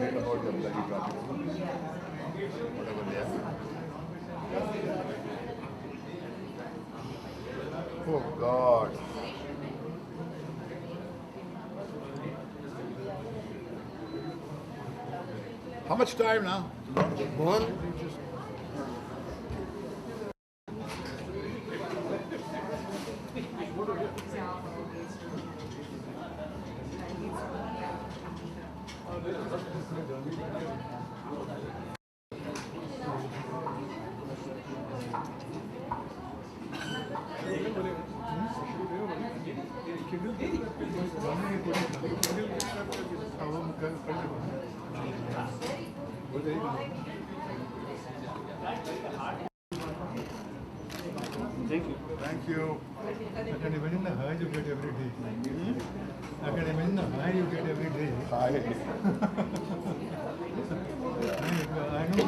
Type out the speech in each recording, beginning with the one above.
complain about the bloody traffic. Whatever they are. Oh God. How much time now? One. Thank you. Thank you. I can imagine the high you get every day. I can imagine the high you get every day. Hi. I know,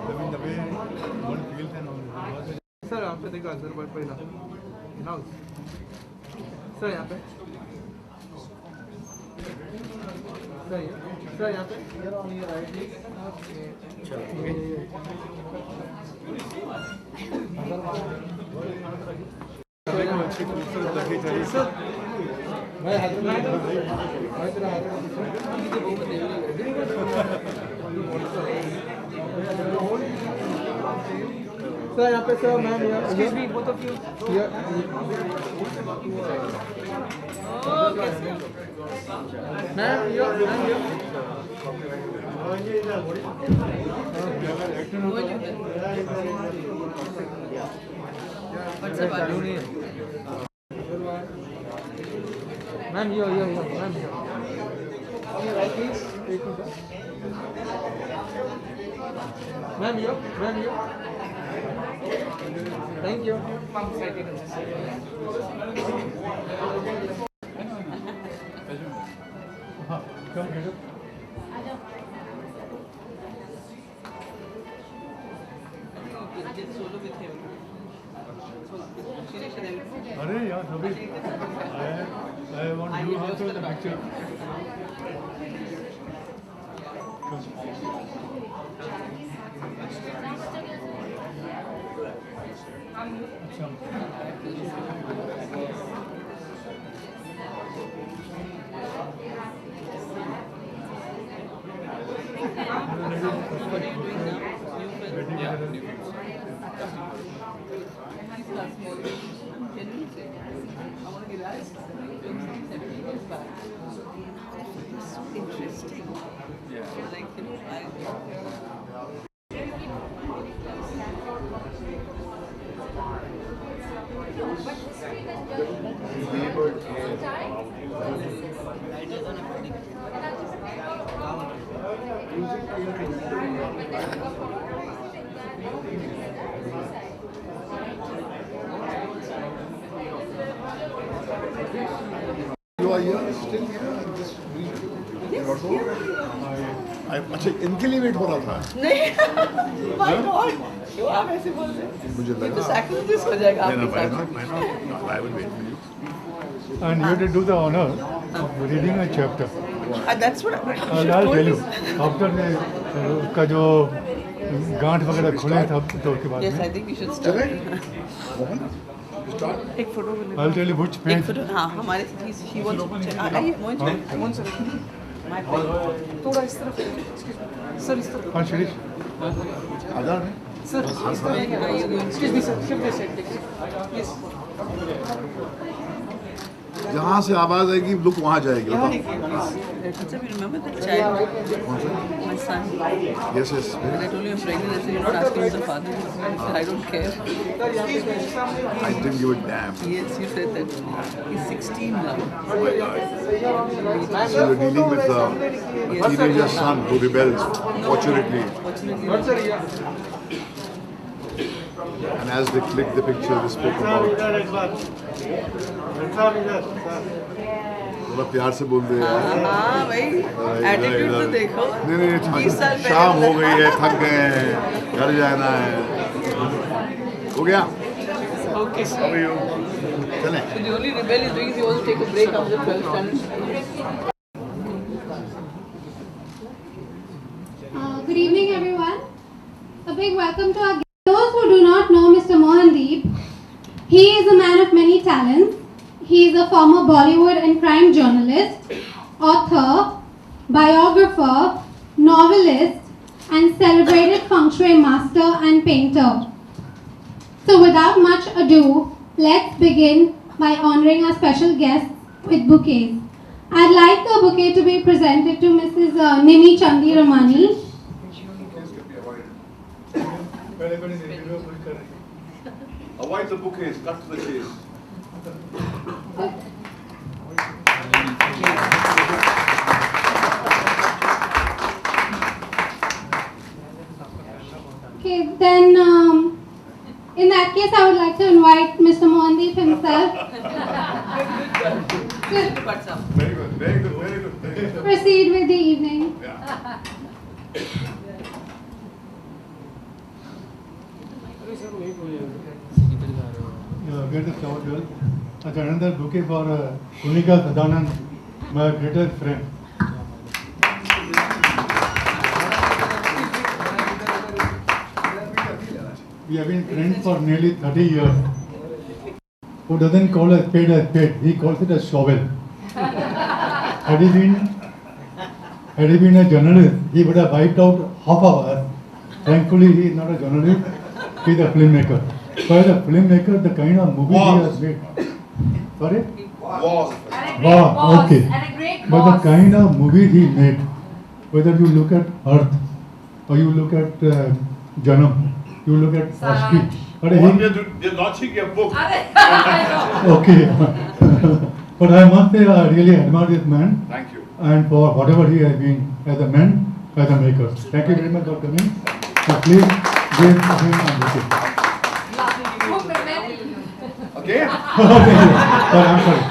I mean, the way one feels and all. Sir, आप पे देखो sir but पहला now sir यहाँ पे sir यहाँ पे here on your right please अच्छी खूबसूरत लगी चाहिए सर मैं Sir, यहाँ पे sir, ma'am, here. Excuse me, both of you. Here. Ma'am, here. Ma'am, here. What's up, Arun? Ma'am, here. Ma'am, here. On your right, please. Ma'am, here. Ma'am, here. Thank you. Come get up. अरे यार सभी I want you also in the picture. Interesting. Yeah. Like, you know, You are here, still here in this week? अच्छा इनके लिए wait हो रहा था नहीं माय गॉड क्यों आप ऐसे बोल रहे हैं मुझे ये तो लगा सैक्रिफाइस हो जाएगा आपके साथ no, I will wait for you. And you have to do the honor of reading a chapter. That's what I'll tell you. After उसका जो गांठ वगैरह खुले तब तो उसके बाद Yes, I में think we should चले start. Mohan start. Take photo with I'll tell you which Take page. photo. हाँ हमारे he wants to आइए मोहन सर my pen थोड़ा इस तरफ सर इस तरफ हाँ शिरीष आधार है सर इस तरफ आइए excuse me sir shift this side yes जहाँ से आवाज आएगी लुक वहाँ जाएगी अच्छा we remember the child my son yes yes when I told you I'm pregnant I said you're not asking me the father I said I don't care I didn't give a damn yes you said that he's 16 now oh my god so you're dealing with a teenager son who rebels fortunately and as they clicked the picture they spoke about थोड़ा प्यार से बोल दे यार हाँ भाई attitude तो देखो नहीं 20 साल पहले शाम हो गई है थक गए हैं घर जाना है हो गया okay How are you? चलें so the only rebel is doing is he wants to take a break after 12 standards big welcome to our guests. Those who do not know Mr. Mohandeep, he is a man of many talents. He is a former Bollywood and crime journalist, author, biographer, novelist, and celebrated feng shui master and painter. So without much ado, let's begin by honoring our special guests with bouquets. I'd like the bouquet to be presented to Mrs. Nimi Chandi Ramani. Avoid the bouquets, cut to the chase. Okay, then in that case, I would like to invite Mr. Mohandeep himself Very good, very good, very good. Very to good. proceed with the evening. Yeah. Get the flower girl. That's another bouquet for Kunika Sadanand, my greatest friend. We have been friends for nearly 30 years. Who doesn't call a spade, he calls it a shovel. Had he been a journalist, he would have wiped out half of us. Thankfully, he is not a journalist, he is a filmmaker. But a filmmaker, the kind of movie he has made. Sorry? Wall. Wow, okay. But the kind of movies he made, whether you look at Earth or you look at Janam, you look at Ashki. They're launching a book. Okay. But I must say, I really admire this man. Thank you. And for whatever he has been as a man, as a maker. Thank you very much for coming. So please give him a bouquet. Again? Thank you. But I'm sorry.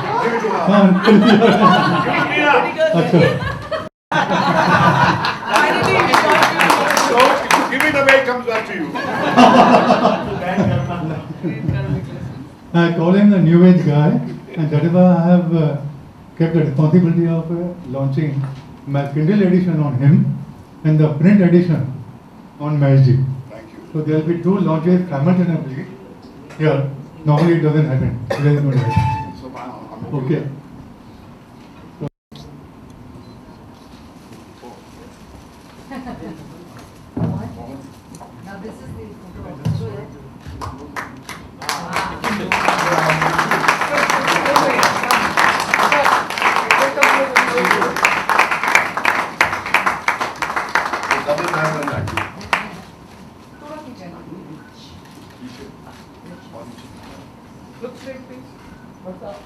Give it to her. So, if you give it away, it comes back to you. I call him the new age guy, and that is why I have kept the responsibility of launching my Kindle edition on him and the print edition on Mahesh. Thank you. So there will be two launches simultaneously here. Normally it doesn't happen. Today is going to happen. So, I'm Okay. Now this is the photo. Double diamond, actually. Look straight, please. What's up?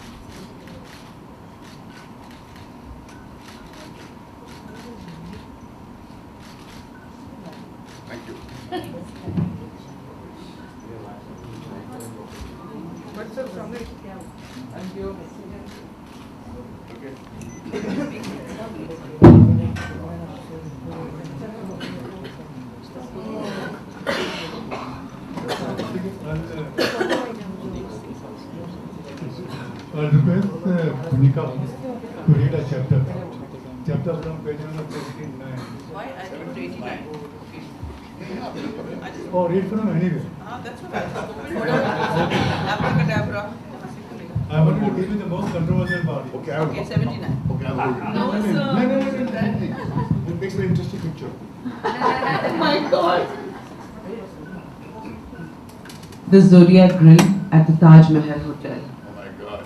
Thank you. What's up, Samir? Thank you. Okay. I'll request Kunika to read a chapter. Chapter from page number 89. Why? I don't 89. Or read from anywhere. That's what I thought. Abracadabra. I want to deal with the most controversial part. Okay, I will. Okay, 79. Okay, I'll hold it. No, sir. It makes an interesting picture. Oh my God. The Zodiac Grill at the Taj Mahal Hotel. Oh my God.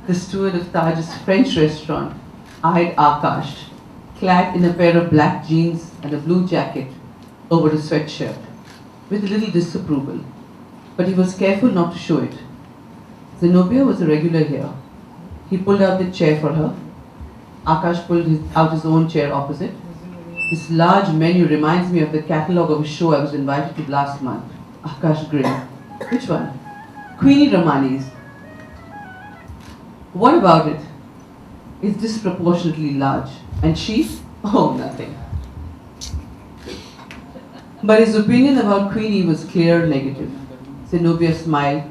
The steward of Taj's French restaurant eyed Akash, clad in a pair of black jeans and a blue jacket over a sweatshirt, with a little disapproval, but he was careful not to show it. Zenobia was a regular here. He pulled out the chair for her. Akash pulled out his own chair opposite. This large menu reminds me of the catalogue of a show I was invited to last month. Akash grinned. Which one? Queenie Ramani's. What about it? It's disproportionately large. And she? Oh, nothing. But his opinion about Queenie was clear negative. Zenobia smiled,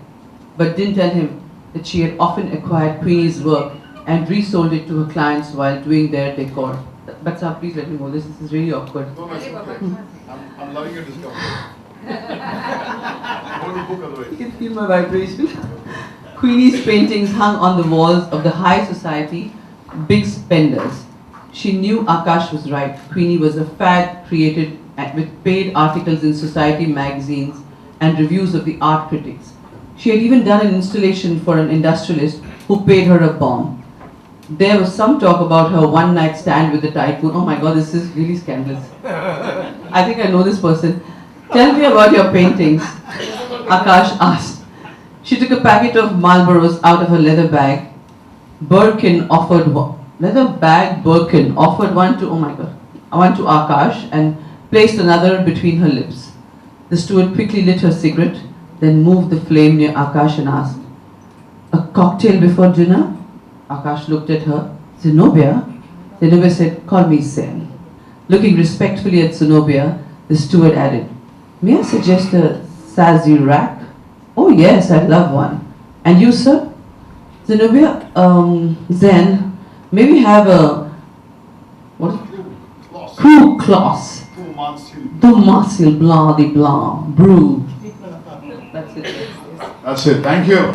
but didn't tell him that she had often acquired Queenie's work and resold it to her clients while doing their decor. But sir, please let me go. This is really awkward. No, no, it's okay. I'm loving your discovery. You can feel my vibration. Queenie's paintings hung on the walls of the high society, big spenders. She knew Akash was right. Queenie was a fad created with paid articles in society magazines and reviews of the art critics. She had even done an installation for an industrialist who paid her a bomb. There was some talk about her one-night stand with the tycoon. Oh my god, this is really scandalous. I think I know this person. Tell me about your paintings, Akash asked. She took a packet of Marlboros out of her leather bag. Birkin offered one. Leather bag Birkin offered one to, oh my god, one to Akash and placed another between her lips. The steward quickly lit her cigarette, then moved the flame near Akash and asked, "A cocktail before dinner?" Akash looked at her. "Zenobia?" Zenobia said, "Call me Zen." Looking respectfully at Zenobia, the steward added, "May I suggest a Sazerac?" "Oh yes, I'd love one." "And you, sir?" Zenobia, Zen, may we have a, what? Crew Kloss. Du Marcel Blah de Blah, brew. That's it. That's it. Thank you.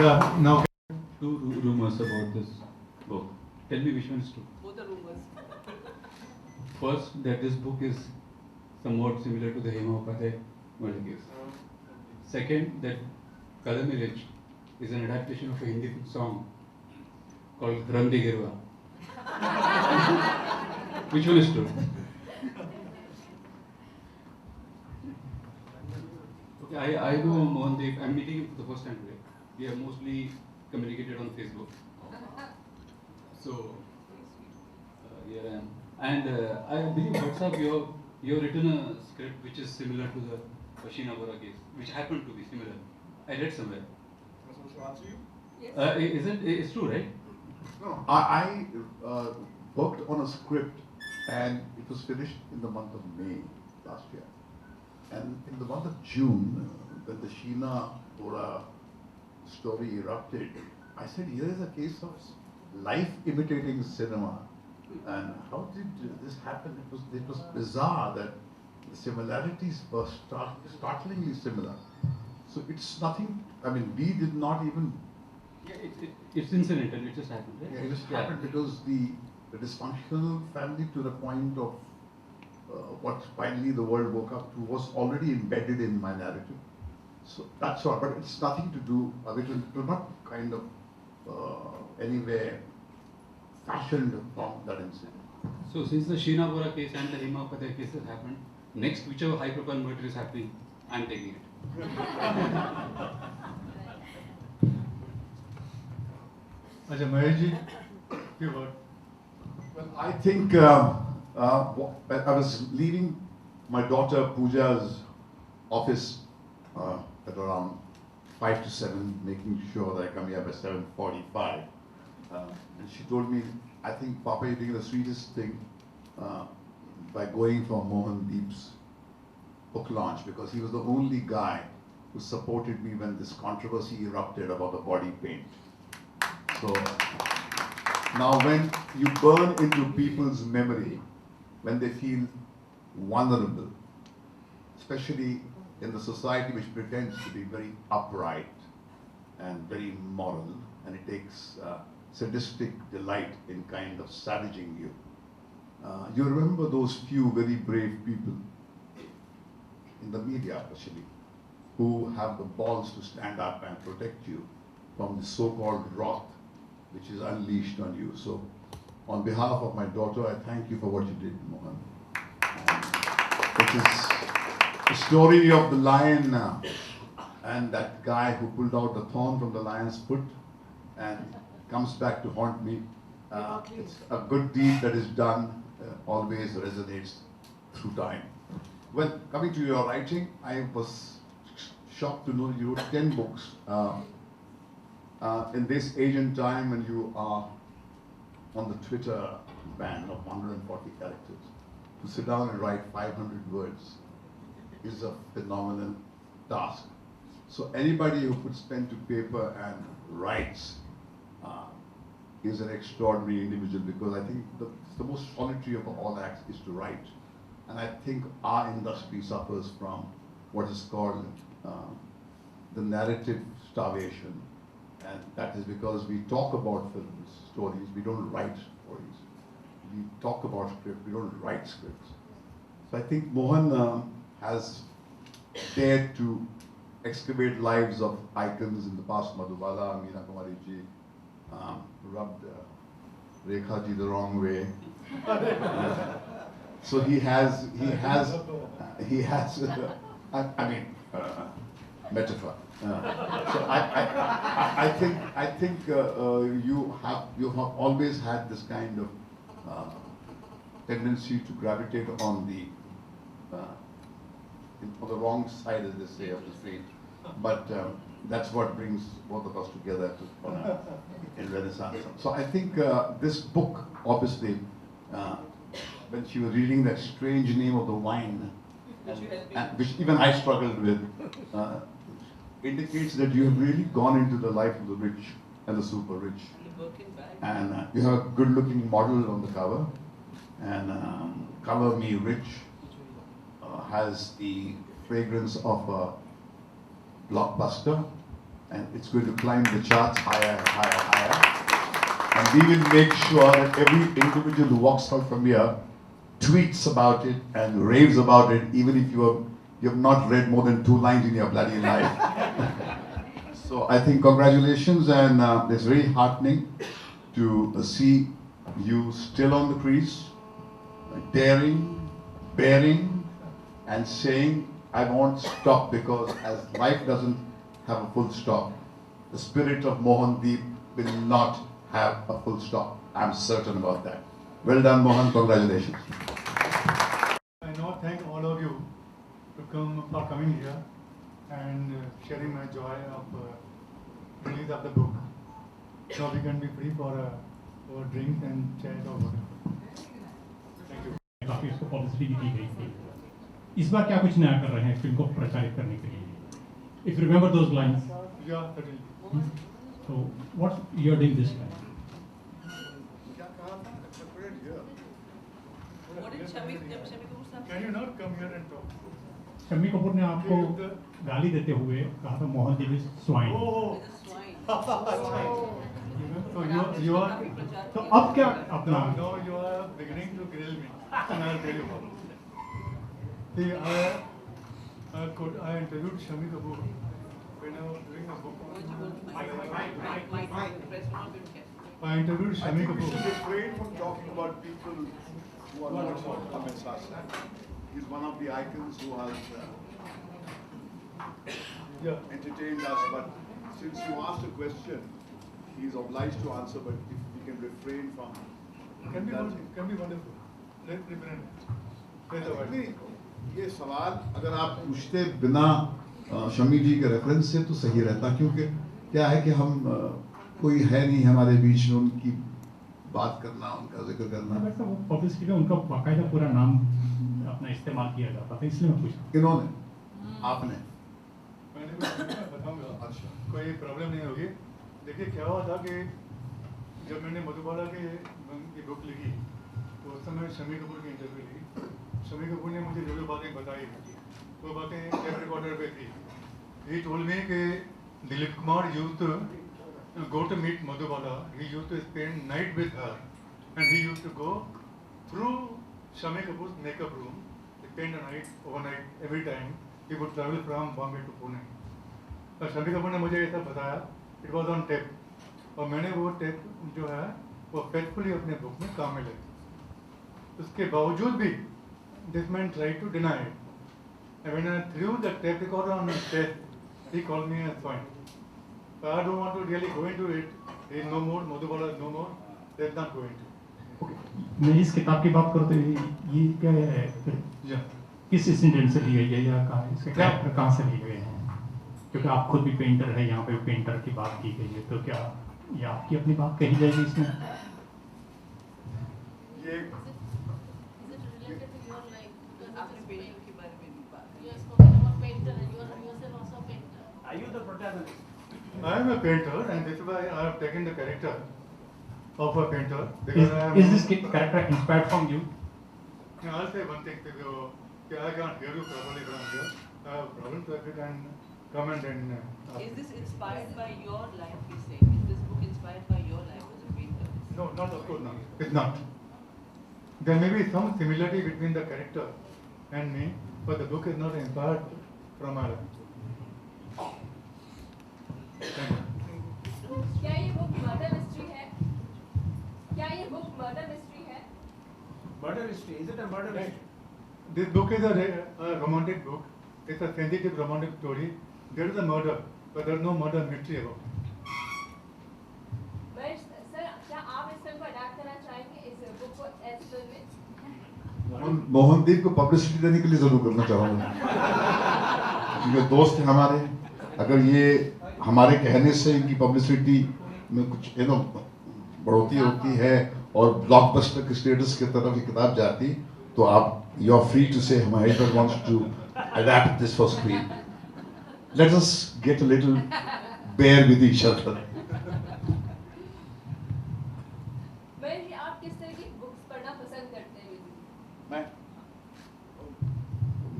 Yeah, now Two rumors about this book. Tell me which one is true. Both are rumors. First, that this book is somewhat similar to the Hema Upadhyay murder case. Second, that Kalamiraj is an adaptation of a Hindi song called Ram De Girwa. Which one is true? Okay, I know Mohandeep. I'm meeting him for the first time today. We have mostly communicated on Facebook. So, here I am. And I believe, Bhatt, you have written a script which is similar to the Sheena Bora case, which happened to be similar. I read somewhere. Is it? It's true, right? No, I worked on a script and it was finished in the month of May last year. And in the month of June, when the Sheena Bora story erupted, I said, here is a case of life imitating cinema. And how did this happen? It was bizarre that the similarities were startlingly similar. So it's nothing, I mean, we did not even... Yeah, it's incidental, it just happened, right? Yeah, it just happened because the dysfunctional family, to the point of what finally the world woke up to, was already embedded in my narrative. So that's all, but it's nothing to do, it was not kind of anywhere fashioned from that incident. So since the Sheena Bora case and the Hema Upadhyay case has happened, next whichever high profile murder is happening, I'm taking it. Acha, Maheshji, few words. Well, I think I was leaving my daughter Pooja's office at around 5 to 7, making sure that I come here by 7:45. And she told me, I think, Papa, you're doing the sweetest thing by going for Mohandeep's book launch, because he was the only guy who supported me when this controversy erupted about the body paint. So now when you burn into people's memory, when they feel vulnerable, especially in the society which pretends to be very upright and very moral, and it takes sadistic delight in kind of savaging you. You remember those few very brave people, in the media especially, who have the balls to stand up and protect you from the so-called wrath which is unleashed on you. So, on behalf of my daughter, I thank you for what you did, Mohan. It is the story of the lion and that guy who pulled out the thorn from the lion's foot and comes back to haunt me. It's a good deed that is done always resonates through time. Well, coming to your writing, I was shocked to know you wrote 10 books. In this age and time when you are on the Twitter ban of 140 characters, to sit down and write 500 words is a phenomenal task. So anybody who puts pen to paper and writes is an extraordinary individual, because I think the most solitary of all acts is to write. And I think our industry suffers from what is called the narrative starvation. And that is because we talk about films, stories, we don't write stories. We talk about script, we don't write scripts. So I think Mohan has dared to excavate lives of icons in the past. Madhubala, Meena Kumari ji, rubbed Rekha ji the wrong way. So he has, metaphor. So I think you have always had this kind of tendency to gravitate on the wrong side, as they say, of the street. But that's what brings both of us together in Renaissance. So I think this book, obviously, when she was reading that strange name of the wine, which even I struggled with, indicates that you have really gone into the life of the rich and the super rich. And you have a good-looking model on the cover, and Color Me Rich has the fragrance of a blockbuster, and it's going to climb the charts higher and higher and higher. And we will make sure that every individual who walks out from here tweets about it and raves about it, even if you have not read more than 2 lines in your bloody life. So I think congratulations, and it's very heartening to see you still on the crease, daring, bearing, and saying, I won't stop, because as life doesn't have a full stop, the spirit of Mohandeep will not have a full stop. I'm certain about that. Well done, Mohan. Congratulations. I now thank all of you for coming here and sharing my joy of release of the book. So we can be free for drinks and chat or whatever. Thank you. काफी उसको publicity भी दी गई थी. इस बार क्या कुछ नया कर रहे हैं फिल्म को प्रचारित करने के लिए? If you remember those lines. Yeah, certainly. So what you are doing this time? Can you not come here and talk? Shammi Kapoor ने आपको गाली देते हुए कहा था Mohandeep is swine. So you are. तो अब क्या अपना? No, you are beginning to grill me, and I'll tell you how. See, I interviewed Shami Kapoor when I was doing a book. I interviewed Shami Kapoor. We should refrain from talking about people who are not Amit Sasa. He's one of the icons who has entertained us. But since you asked a question, he's obliged to answer. But if we can refrain from, Can be wonderful. Let's refrain. ये सवाल अगर आप पूछते बिना शमी जी के reference से तो सही रहता, क्योंकि क्या है कि हम कोई है नहीं हमारे बीच में उनकी बात करना, उनका जिक्र करना. वैसे वो पब्लिसिटी में उनका बाकायदा पूरा नाम अपना इस्तेमाल किया जाता था, इसलिए मैं पूछा. किन्होंने? आपने? मैंने बताऊंगा. अच्छा, कोई प्रॉब्लम नहीं होगी. देखिए क्या हुआ था कि जब मैंने मधुबाला की बुक लिखी तो उस समय शमी कपूर की इंटरव्यू ली. शमी कपूर ने मुझे जो जो बातें बताई वो बातें टेप रिकॉर्डर पे थी. ही टोल्ड मी कि Dilip Kumar used to go to meet Madhubala. He used to spend night with her, and he used to go through Shami Kapoor's makeup room, spend a night, overnight, every time. He would travel from Bombay to Pune. और शमी कपूर ने मुझे ये सब बताया. It was on tape. और मैंने वो tape जो है वो फेथफुली अपने बुक में काम में लाई. उसके बावजूद भी this man tried to deny it. And when I threw the tape recorder on his chest, he called me a swine. But I don't want to really go into it. He is no more, Madhubala is no more. Let's not go into it. मैं इस किताब की बात करते ये क्या है? किस इंसिडेंट से ली गई है या कहाँ इसके कैरेक्टर कहाँ से लिए गए हैं? क्योंकि आप खुद भी पेंटर है, यहाँ पे पेंटर की बात की गई है, तो क्या ये आपकी अपनी बात कही जाएगी इसमें? ये Are you the protagonist? I am a painter, and this is why I have taken the character of a painter. Because Is this character inspired from you? I'll say one thing to you. I can't hear you properly from here. I have problem to if you can comment and. Is this inspired by your life, he's saying? Is this book inspired by your life as a painter? No, not of course not. It's not. There may be some similarity between the character and me, but the book is not inspired from my life. Thank you. क्या ये book murder mystery है? क्या ये book murder mystery है? Murder mystery. Is it a murder mystery? This book is a romantic book. It's a sensitive romantic story. There is a murder, but there is no murder mystery about it. Mahesh sir, क्या आप इस film को adapt करना चाहेंगे इस book को as film में? मोहनदीप को पब्लिसिटी देने के लिए जरूर करना चाहूँगा, क्योंकि दोस्त हैं हमारे। अगर ये हमारे कहने से इनकी पब्लिसिटी में कुछ बढ़ोतरी होती है और ब्लॉकबस्टर के स्टेटस की तरफ ये किताब जाती, तो आप you are free to say Mahesh wants to adapt this for screen. Let us get a little bare with each other. Mahesh ji, आप किस तरह की बुक्स पढ़ना पसंद करते हैं? मैं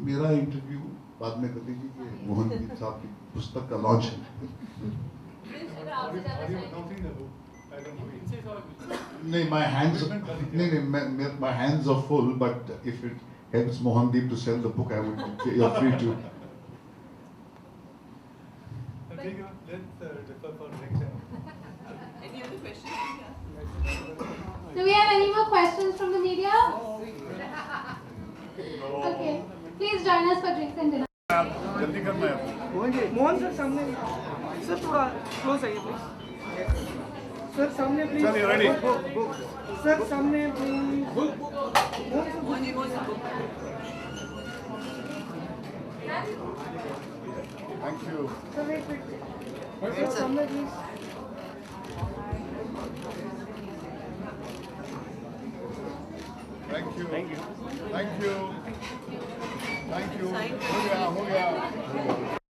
मेरा इंटरव्यू बाद में कर लीजिए कि मोहनदीप साहब की पुस्तक का लॉन्च है। अगर आप जानना चाहेंगे नहीं, my hands are full, but if it helps Mohandeep to sell the book, I would. You're free to. Let's defer for next time. Any other questions? Do we have any more questions from the media? Okay. Please join us for drinks and dinner. जल्दी करना है। Mohan sir सामने, sir थोड़ा close आइए please. Sir सामने please. चलिए ready. Sir सामने please. Thank you. Sir wait. Sir सामने please. Thank you. Thank you. Thank you. Thank you. हो गया, हो गया।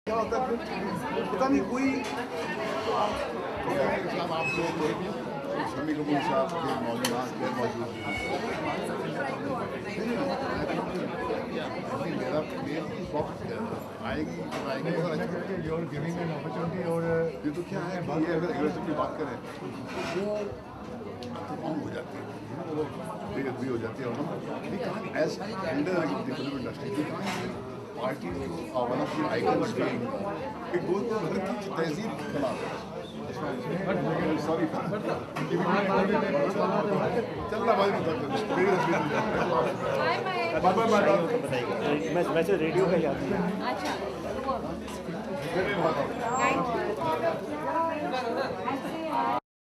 क्या होता है? पता नहीं कोई। साहब आप लोग शमी कपूर साहब के मौजूद मेरा आएगी you are giving an opportunity. और ये तो क्या है, ये अगर एग्रेसिव की बात करें तो कम हो जाती है, बेअदबी हो जाती है। और we can't as under the film industry we can't party to one of the icons being it goes to her की तहजीब के खिलाफ। सॉरी चलना भाई मैं रेडियो का याद है। अच्छा।